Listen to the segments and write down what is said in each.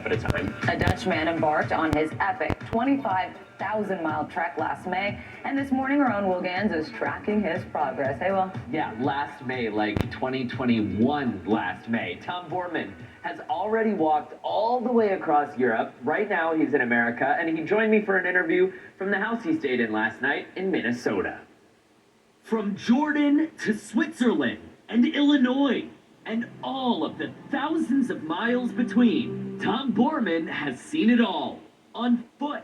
at a time. A Dutch man embarked on his epic 25,000-mile trek last May, and this morning our own Will Gans is tracking his progress. Hey, Will. Yeah, last May, like 2021 last May. Tom Borman has already walked all the way across Europe. Right now he's in America, and he joined me for an interview from the house he stayed in last night in Minnesota. From Jordan to Switzerland and Illinois, and all of the thousands of miles between, Tom Borman has seen it all, on foot.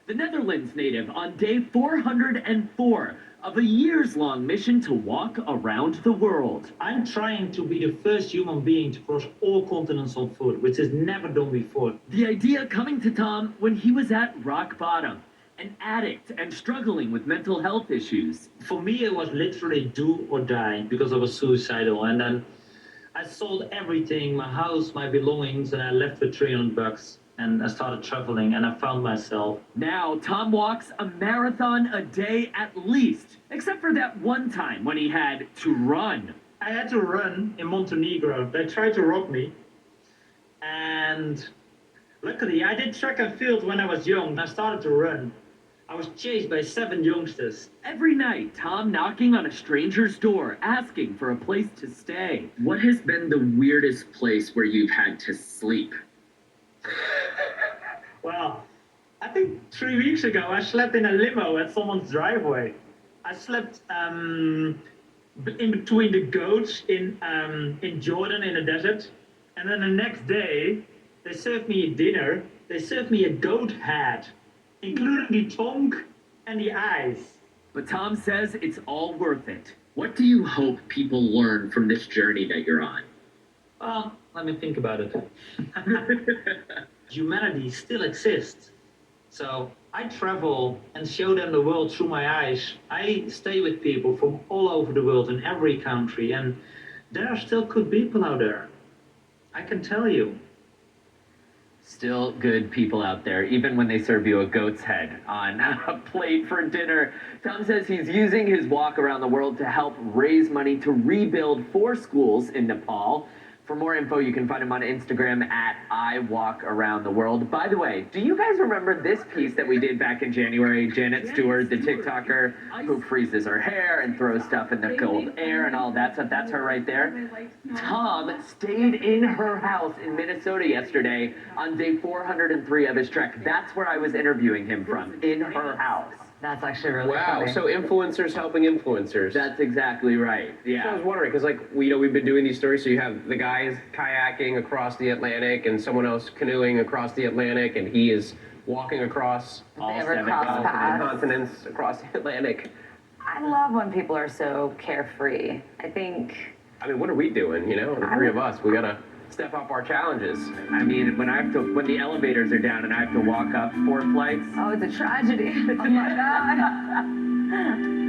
The Netherlands native on day 404 of a years-long mission to walk around the world. I'm trying to be the first human being to cross all continents on foot, which is never done before. The idea coming to Tom when he was at rock bottom, an addict and struggling with mental health issues. For me, it was literally do or die because I was suicidal. And then I sold everything, my house, my belongings, and I left with $300. And I started traveling, and I found myself. Now, Tom walks a marathon a day at least, except for that one time when he had to run. I had to run in Montenegro. They tried to rob me. And luckily, I did track and field when I was young. I started to run. I was chased by 7 youngsters. Every night, Tom knocking on a stranger's door, asking for a place to stay. What has been the weirdest place where you've had to sleep? Well, I think 3 weeks ago I slept in a limo at someone's driveway. I slept in between the goats in Jordan in the desert. And then the next day, they served me a dinner. They served me a goat head, including the tongue and the eyes. But Tom says it's all worth it. What do you hope people learn from this journey that you're on? Well, let me think about it. Humanity still exists. So I travel and show them the world through my eyes. I stay with people from all over the world in every country, and there are still good people out there. I can tell you. Still good people out there, even when they serve you a goat's head on a plate for dinner. Tom says he's using his walk around the world to help raise money to rebuild 4 schools in Nepal. For more info, you can find him on Instagram at iwalkaroundtheworld. By the way, do you guys remember this piece that we did back in January? Janet Stewart, the TikToker who freezes her hair and throws stuff in the cold air and all that stuff. That's her right there. Tom stayed in her house in Minnesota yesterday on day 403 of his trek. That's where I was interviewing him from, in her house. That's actually really Wow, funny. so influencers helping influencers. That's exactly right. Yeah. So I was wondering, because we've been doing these stories, so you have the guys kayaking across the Atlantic and someone else canoeing across the Atlantic, and he is walking across All ever 7 cross continents. paths? continents across the Atlantic. I love when people are so carefree. I think... I mean, what are we doing, The 3 of us, we gotta step up our challenges. I mean, when the elevators are down and I have to walk up 4 flights. Oh, it's a tragedy. Oh, my God.